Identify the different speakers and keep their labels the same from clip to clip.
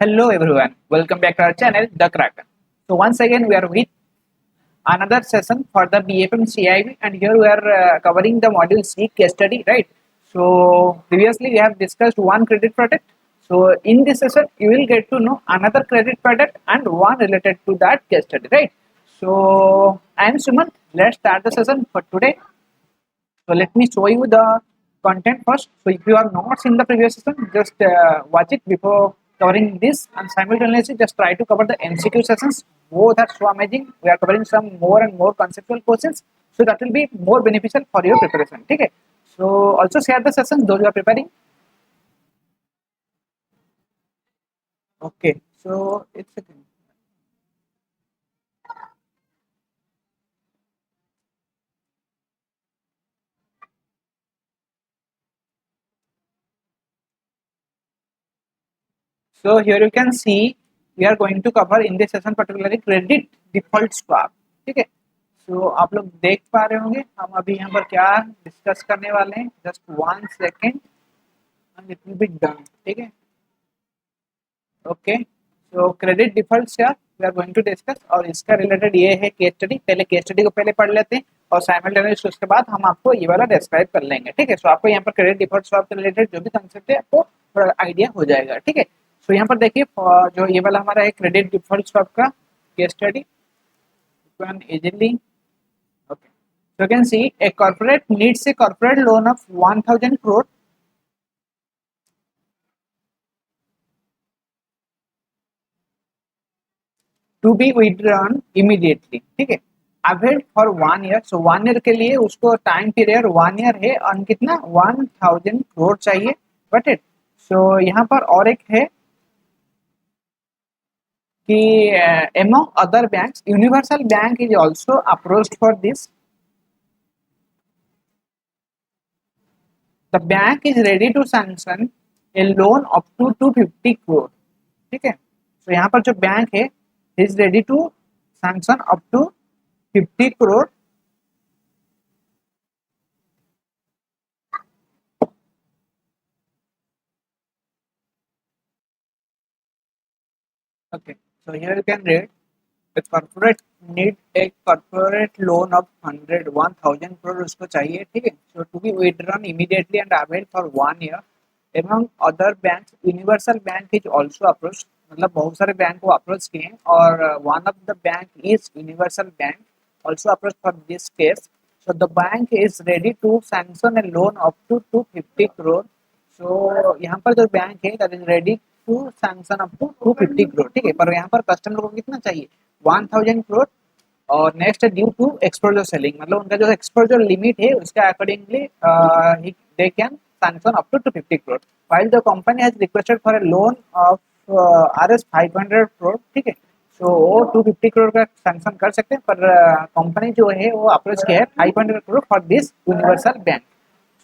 Speaker 1: Hello everyone, welcome back to our channel The Kraken. So once again we are with another session for the BFM CIB and here we are covering the module C case study, right? So previously we have discussed one credit product. So in this session you will get to know another credit product and one related to that case study, right? So I am Sumant. Let's start the session for today. So let me show you the content first. So if you are not seen the previous session, just watch it before covering this and simultaneously just try to cover the MCQ sessions. Both are so amazing. We are covering some more and more conceptual questions. So that will be more beneficial for your preparation. Okay. So also share the sessions those you are preparing. Okay. So it's a So here you can see we are going to cover in this session particularly credit default swap. ठीक है. So आप लोग देख पा रहे होंगे हम अभी यहाँ पर क्या डिस्कस करने वाले हैं. Just 1 second and it will be done. ठीक है. Okay. So credit default swap we are going to discuss और इसका रिलेटेड ये है केस स्टडी. पहले केस स्टडी को पहले पढ़ लेते हैं और साइमल्टेनियसली उसके बाद हम आपको ये वाला डिस्क्राइब कर लेंगे. ठीक है. सो आपको यहाँ पर क्रेडिट डिफॉल्ट स्वैप के रिलेटेड जो भी कंसेप्ट है आपको थोड़ा आइडिया हो जाएगा. ठीक है. तो यहाँ पर देखिए जो ये वाला हमारा है क्रेडिट डिफॉल्ट स्वैप का case study can easily. Okay. So you can see a corporate needs a corporate loan of 1000 crore to be withdrawn immediately. ठीक है. Availed for 1 year. So 1 year के लिए उसको टाइम पीरियड 1 ईयर है और कितना 1000 करोड़ चाहिए. बट इट सो यहाँ पर और एक है कि among other banks universal bank is also approached for this. The bank is ready to sanction a loan up to 250 crore. ठीक है. तो यहाँ पर जो बैंक है is ready to sanction up to 50 crore. Okay. So here you can read the corporate need a corporate loan of 1000 crore उसको चाहिए. ठीक है. So to be withdrawn immediately and availed for 1 year. Among other banks, Universal Bank is also approached. मतलब बहुत सारे bank को approach किए हैं और one of the bank is Universal Bank also approached for this case. So the bank is ready to sanction a loan up to 250 crore. So यहाँ पर जो बैंक है that is ready to sanction up to 250 crore. ठीक है. पर यहाँ पर customer को कितना चाहिए 1000 crore और next due to exposure selling. मतलब उनका जो एक्सपोजर लिमिट है उसके accordingly they can sanction up to 250 crore. while the company has requested for a loan of RS 500 crore. ठीक है. सो वो 250 crore का सैंक्शन कर सकते हैं पर कंपनी जो है वो अप्रोच किया है 500 crore for this universal bank.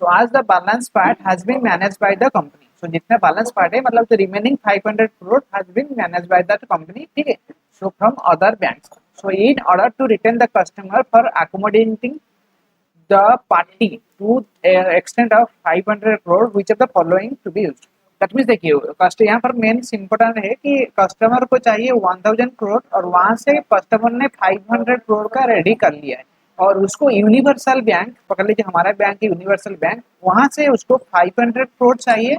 Speaker 1: So as the balance part has been managed by the company. So जितना balance part है मतलब the remaining 500 crore has been managed by that company. ठीक है. So from other banks. So in order to retain the customer for accommodating the party to extent of 500 crore, which of the following to be used. That means देखिए कस्ट यहाँ पर main important है कि customer को चाहिए 1000 करोड़ और वहां से कस्टमर ने 500 करोड़ का रेडी कर लिया है और उसको यूनिवर्सल बैंक पकड़ लीजिए हमारा बैंक है यूनिवर्सल बैंक वहां से उसको 500 करोड़ चाहिए.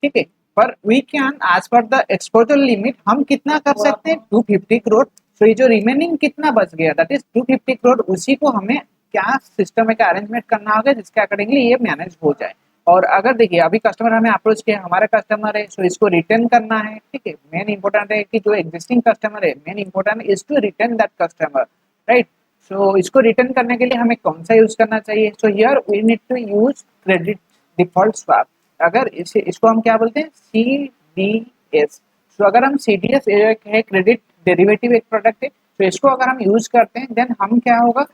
Speaker 1: ठीक है. पर we can as per the exposure limit हम कितना कर सकते हैं 250 करोड़. तो ये जो रिमेनिंग कितना बच गया दैट इज 250 करोड़ उसी को हमें क्या सिस्टम का अरेंजमेंट करना होगा जिसके अकॉर्डिंगली ये मैनेज हो जाए. और अगर देखिए अभी कस्टमर हमें अप्रोच किया हमारा कस्टमर है सो इसको रिटर्न करना है. ठीक है. मेन इंपॉर्टेंट है कि जो एग्जिस्टिंग कस्टमर है main important is to return that customer. Right. So इसको रिटर्न करने के लिए हमें कौन सा यूज करना चाहिए. So here we need to use credit default swap. अगर इसको हम क्या बोलते हैं CDS. तो अगर हम CDS एक है क्रेडिट डेरिवेटिव एक प्रोडक्ट है तो इसको अगर हम यूज करते हैं देन हम क्या होगा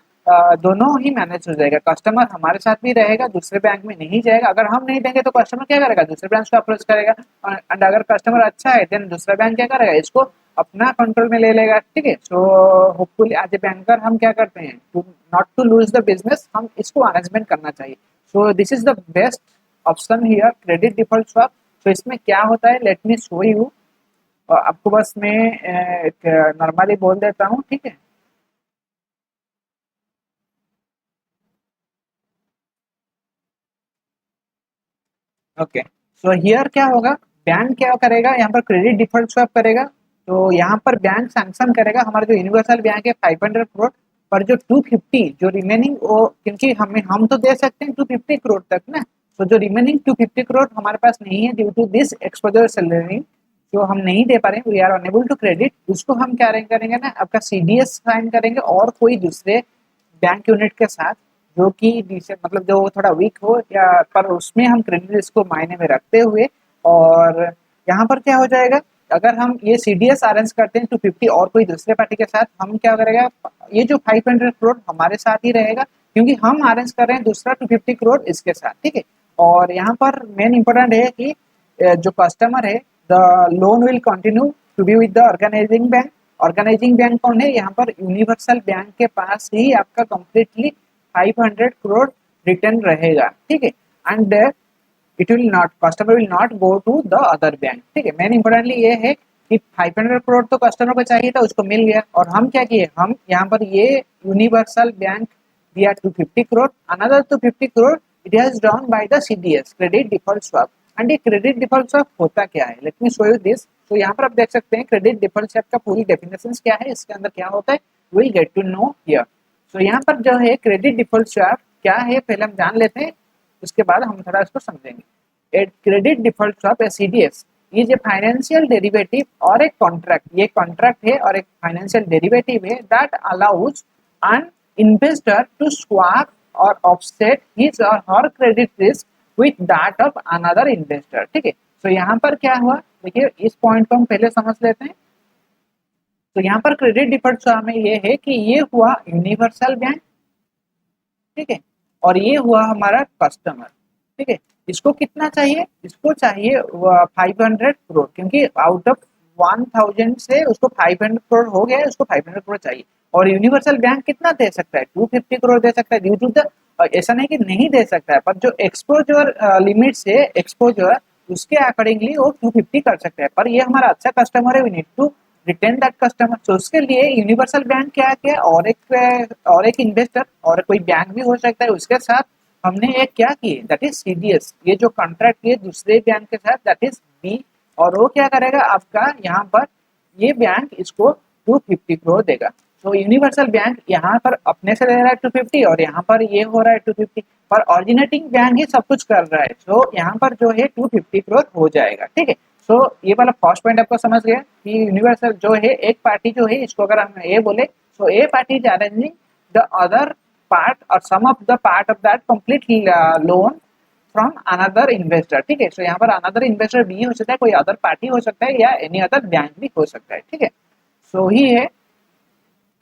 Speaker 1: दोनों ही मैनेज हो जाएगा. कस्टमर हमारे साथ भी रहेगा दूसरे बैंक में नहीं जाएगा. अगर हम नहीं देंगे तो कस्टमर क्या करेगा दूसरे ब्रांच को अप्रोच करेगा एंड अगर कस्टमर अच्छा है देन दूसरा बैंक क्या करेगा इसको अपना कंट्रोल में ले लेगा. ठीक है. So hopefully as a banker हम क्या करते हैं to not to lose the business हम इसको मैनेजमेंट करना चाहिए. So this is the best option here credit default swap. तो इसमें क्या होता है, लेट मी शो यू। आपको बस मैं एक नॉर्मली बोल देता हूँ, ठीक है। ओके, सो हियर क्या होगा, बैंक क्या करेगा, यहाँ पर क्रेडिट डिफॉल्ट स्वैप करेगा। तो यहाँ पर बैंक सैंक्शन करेगा हमारा जो यूनिवर्सल बैंक है 500 करोड़, पर जो 250 जो रिमेनिंग वो, क्योंकि हम तो दे सकते हैं 250 करोड़ तक ना। तो जो रिमेनिंग 250 करोड़ हमारे पास नहीं है due to this exposure salary, जो हम नहीं दे पा रहे हैं, we are unable to credit, उसको हम क्या करेंगे ना, आपका सीडीएस साइन करेंगे और कोई दूसरे बैंक यूनिट के साथ, जो कि मतलब जो थोड़ा वीक हो या, पर उसमें हम क्रेडिट रिस्क को मायने में रखते हुए, और यहाँ पर क्या हो जाएगा, अगर हम ये सीडीएस अरेंज करते हैं 250 और कोई दूसरे पार्टी के साथ, हम क्या करेगा, ये जो 500 करोड़ हमारे साथ ही रहेगा, क्योंकि हम अरेंज कर रहे हैं दूसरा 250 करोड़ इसके साथ, ठीक है। और यहाँ पर मेन इंपॉर्टेंट है कि जो कस्टमर है, the loan will continue to be with the organizing bank. Organizing bank कौन है, यहाँ पर यूनिवर्सल बैंक के पास ही आपका कंप्लीटली 500 करोड़ रिटर्न रहेगा, ठीक है। And it will not, customer will not go to the other bank, ठीक है। मेन इंपॉर्टेंटली ये है कि 500 करोड़ तो कस्टमर को चाहिए था, उसको मिल गया, और हम क्या किए, हम यहाँ पर ये यूनिवर्सल बैंक दिया 250 crore, another 250 crore it has down by the CDS credit default swap. And ये क्रेडिट डिफॉल्ट स्वैप होता क्या है, let me show you this. तो यहाँ पर आप देख सकते हैं क्रेडिट डिफॉल्ट स्वैप का पूरी डेफिनेशन क्या है, इसके अंदर क्या होता है, will get to know here. तो यहाँ पर जो है क्रेडिट डिफॉल्ट स्वैप क्या है, पहले हम जान लेते हैं, उसके बाद हम थोड़ा इसको समझेंगे। एक क्रेडिट डिफॉल्ट स्वैप या CDS is a financial derivative और एक कॉन्ट्रैक्ट, ये कॉन्ट्रैक्ट है और एक फाइनेंशियल डेरिवेटिव है that allows an investor to swap or offset his or her credit risk with that of another investor, ठीक है। तो यहाँ पर क्या हुआ, देखिए इस पॉइंट को हम पहले समझ लेते हैं। तो यहाँ पर क्रेडिट डिफॉल्ट स्वैप में ये है कि ये हुआ यूनिवर्सल बैंक, ठीक है, और ये हुआ हमारा कस्टमर, ठीक है। इसको कितना चाहिए, इसको चाहिए 500 करोड़, क्योंकि आउट ऑफ 1000 से उसको 500 करोड़ हो गया है, उसको 500 करोड़ चाहिए। और यूनिवर्सल बैंक कितना दे सकता है, 250 करोड़ दे सकता है ड्यू टू द, ऐसा नहीं कि नहीं दे सकता है, पर जो एक्सपोजर लिमिट से एक्सपोजर उसके अकॉर्डिंगली वो 250 कर सकता है, पर ये हमारा अच्छा कस्टमर है, we need to retain that customer. तो उसके लिए यूनिवर्सल बैंक क्या क्या, और एक इन्वेस्टर और कोई बैंक भी हो सकता है, उसके साथ हमने एक क्या की, दैट इज सीडीएस, ये जो कॉन्ट्रैक्ट किए दूसरे बैंक के साथ, दैट इज बी। और वो क्या करेगा आपका, यहाँ पर ये बैंक इसको 250 करोड़ देगा। तो यूनिवर्सल बैंक यहाँ पर अपने से दे रहा है 250, और यहाँ पर ये हो रहा है 250, पर ऑरिजिनेटिंग बैंक ही सब कुछ कर रहा है, तो यहाँ पर जो है 250 करोड़ हो जाएगा, ठीक है। सो ये वाला फर्स्ट पॉइंट आपको समझ गया कि यूनिवर्सल जो है, एक पार्टी जो है, इसको अगर हम ए बोले, so A party is arranging the other part or some of the part of that complete loan from another investor, ठीक है। सो यहाँ पर अनदर इन्वेस्टर भी हो सकता है, कोई अदर पार्टी हो सकता है, या एनी अदर बैंक भी हो सकता है, ठीक है। सो ही है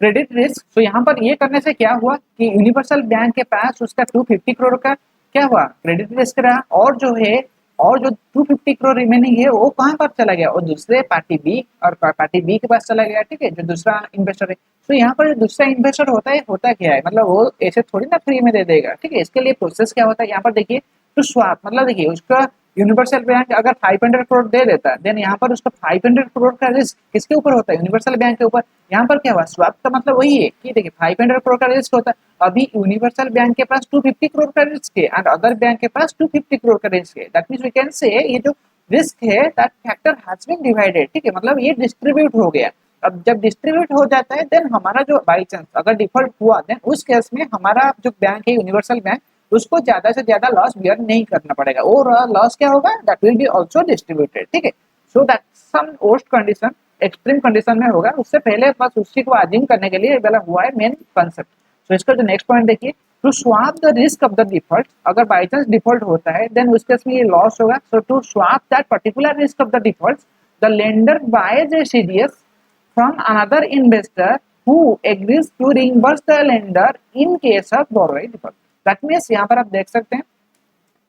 Speaker 1: क्रेडिट रिस्क। तो यहाँ पर ये करने से क्या हुआ कि यूनिवर्सल बैंक के पास उसका 250 करोड़ का क्या हुआ, क्रेडिट रिस्क रहा, और जो है, और जो 250 करोड़ रिमेनिंग है वो कहाँ पर चला गया, और दूसरे पार्टी बी, और पार्टी बी के पास चला गया, ठीक है, जो दूसरा इन्वेस्टर है। तो यहाँ पर जो दूसरा इन्वेस्टर होता है, होता क्या है, मतलब वो ऐसे थोड़ी ना फ्री में दे देगा, ठीक है। इसके लिए प्रोसेस क्या होता है, यहाँ पर देखिए, तो स्वाप मतलब देखिए उसका यूनिवर्सल बैंक अगर 500 करोड़ दे देता है, देन यहाँ पर उसका 500 करोड़ का रिस्क किसके ऊपर होता है, यूनिवर्सल बैंक के ऊपर। यहाँ पर क्या हुआ, स्वैप का मतलब वही है कि देखिए 500 करोड़ का रिस्क होता है, अभी यूनिवर्सल बैंक के पास 250 करोड़ का रिस्क है, एंड अदर बैंक के पास 250 करोड़ का रिस्क है। That means we can say ये जो रिस्क है that factor has been divided, ठीक है, मतलब ये डिस्ट्रीब्यूट हो गया। अब जब डिस्ट्रीब्यूट हो जाता है, देन हमारा जो बाई चांस अगर डिफॉल्ट हुआ, देन उस केस में हमारा जो बैंक है यूनिवर्सल बैंक, उसको ज्यादा से ज्यादा लॉस बियर नहीं करना पड़ेगा, और लॉस क्या होगा, that will be also distributed, ठीक है। So that some worst condition, extreme condition में होगा, उससे पहले बस उसी को अज्यूम करने के लिए वाला हुआ है मेन कंसेप्ट। तो इसका जो नेक्स्ट पॉइंट देखिए, to swap the risk of the default, अगर बाई चांस डिफॉल्ट होता है, देन उस केस में ये लॉस होगा। So to swap that particular risk of the default, the lender buys a CDS from another investor who agrees to reimburse the lender in case of borrowing default. That means यहाँ पर आप देख सकते हैं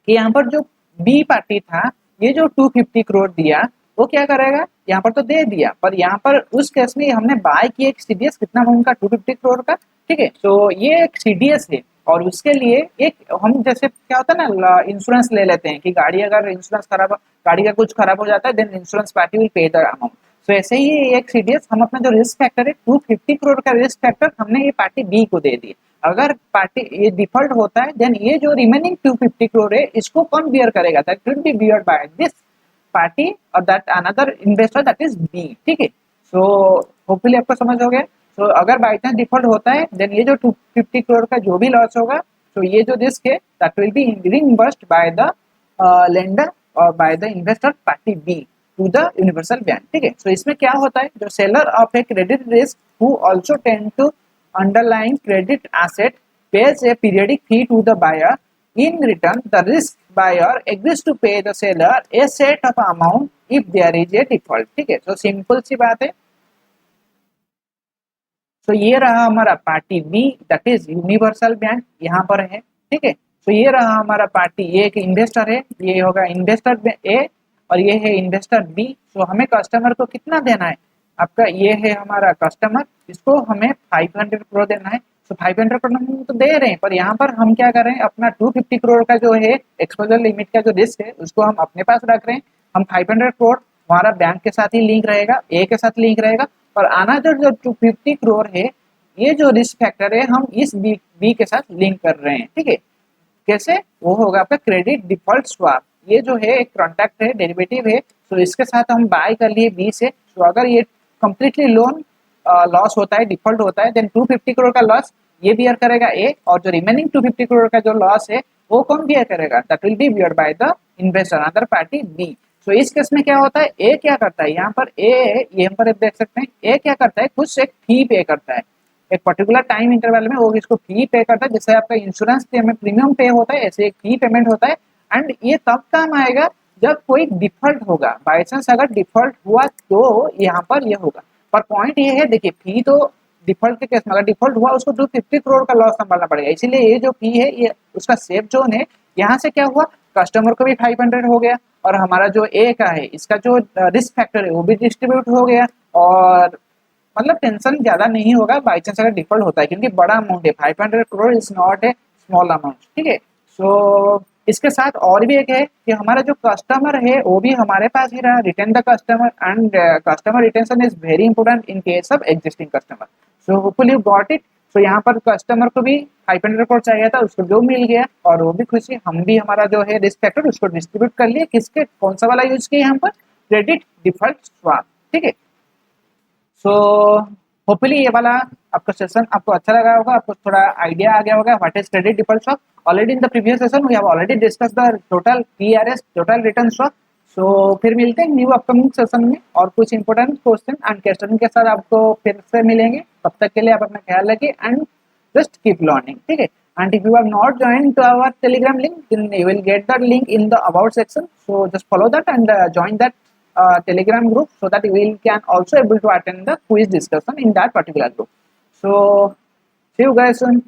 Speaker 1: कि यहाँ पर जो बी पार्टी था, ये जो 250 करोड़ दिया, वो क्या करेगा, यहाँ पर तो दे दिया, पर यहाँ पर उस केस में हमने बाय किया एक सीडीएस, कितना उनका 250 करोड़ का, ठीक है। तो ये एक सीडीएस है, और उसके लिए एक हम जैसे क्या होता है ना, इंश्योरेंस ले लेते हैं कि गाड़ी अगर इंश्योरेंस खराब गाड़ी का कुछ खराब हो जाता है, then insurance party will pay the amount. So ऐसे ही एक सीडीएस हम अपना जो रिस्क फैक्टर है 250 करोड़ का रिस्क फैक्टर हमने ये पार्टी बी को दे दी। अगर पार्टी ये डिफॉल्ट होता है देन ये जो रिमेनिंग 250 करोड़ है इसको कौन बियर करेगा, that will be beared by this party or that another investor that is B. ठीक है, सो होपफुली आपको समझ हो गया। सो अगर बाई चांस डिफॉल्ट होता है देन ये जो 250 करोड़ का जो भी लॉस होगा, तो ये जो रिस्क है that will be reimbursed by the lender और by the investor party be to the universal bank. ठीक है, सो इसमें क्या होता है, जो seller of a credit risk who also tend to underlying credit asset pays a periodic fee to the buyer. In return, the risk buyer agrees to pay the seller a set of amount if there is a default. ठीक है, तो simple सी बात है। तो ये रहा हमारा party B that is universal bank यहाँ पर है। ठीक है, तो ये रहा हमारा पार्टी ए, एक इन्वेस्टर है, ये होगा इन्वेस्टर ए और ये है इन्वेस्टर बी। तो हमें कस्टमर को कितना देना है, आपका ये है हमारा कस्टमर, इसको हमें 500 करोड़ देना है। तो 500 करोड़ हम तो दे रहे हैं, पर यहाँ पर हम क्या कर रहे हैं, अपना 250 करोड़ का जो है एक्सपोजर लिमिट का जो रिस्क है उसको हम अपने पास रख रहे हैं। हम 500 करोड़ हमारा बैंक के साथ ही लिंक रहेगा, ए के साथ लिंक रहेगा, और आना जो 250 करोड़ है ये जो रिस्क फैक्टर है हम इस बी के साथ लिंक कर रहे हैं। ठीक है, कैसे, वो होगा आपका क्रेडिट डिफॉल्ट स्वैप। ये जो है एक कॉन्ट्रैक्ट है, डेरिवेटिव है, तो इसके साथ हम बाय कर लिए बी से। तो अगर ये कंप्लीटली लोन लॉस होता है, डिफॉल्ट होता है, देन 250 करोड़ का लॉस ये बियर करेगा ए, और जो रिमेनिंग 250 करोड़ का जो लॉस है वो कौन बियर करेगा, that will be bear by the investor other party B. तो इस केस में क्या होता है, ए क्या करता है, यहाँ पर ए, ये हम पर देख सकते हैं, ए क्या करता है, कुछ एक फी पे करता है एक पर्टिकुलर टाइम इंटरवल में, वो इसको फी पे करता है। जैसे आपका इंश्योरेंस प्रीमियम पे होता है, ऐसे एक फी पेमेंट होता है। एंड ये तब काम आएगा जब कोई डिफॉल्ट होगा, बाई चांस अगर डिफॉल्ट हुआ तो यहाँ पर ये होगा। पर पॉइंट ये है, देखिए फी तो डिफॉल्ट के केस में अगर डिफॉल्ट हुआ उसको 250 करोड़ का लॉस संभालना पड़ेगा, इसीलिए ये जो फी है ये उसका सेफ जोन है। यहाँ से क्या हुआ, कस्टमर को भी 500 हो गया, और हमारा जो ए का है इसका जो रिस्क फैक्टर है वो भी डिस्ट्रीब्यूट हो गया, और मतलब टेंशन ज्यादा नहीं होगा बाई चांस अगर डिफॉल्ट होता है, क्योंकि बड़ा अमाउंट है, 500 crore is not a small amount. ठीक है, सो इसके साथ और भी एक है कि हमारा जो कस्टमर है वो भी हमारे पास ही रहा, retain the customer, and customer retention is very important in case of existing customer. So hopefully you got it. तो यहाँ पर कस्टमर को भी 500 करोड़ चाहिए था, उसको जो मिल गया, और वो भी खुशी, हम भी हमारा जो है रिस्क फैक्टर उसको डिस्ट्रीब्यूट कर लिए, किसके, कौन सा वाला यूज किया यहाँ पर, क्रेडिट डिफॉल्ट स्वैप। ठीक है, सो होपफुली ये वाला आपका सेशन आपको अच्छा लगा होगा, आपको थोड़ा आइडिया आ गया होगा what is credit default swap. Already in the previous session we have already discuss the total PRS, total return swap. So फिर मिलते हैं न्यू अपकमिंग सेशन में और कुछ इंपॉर्टेंट क्वेश्चन एंड क्वेश्चन के साथ आपको फिर से मिलेंगे। तब तक के लिए आप अपना ख्याल रखिए एंड just keep learning. ठीक है, and if you have not joined to our telegram link then you will get that link in the about section, so just follow that and join that telegram group so that you will can also able to attend the quiz discussion in that particular group. So see you guys soon.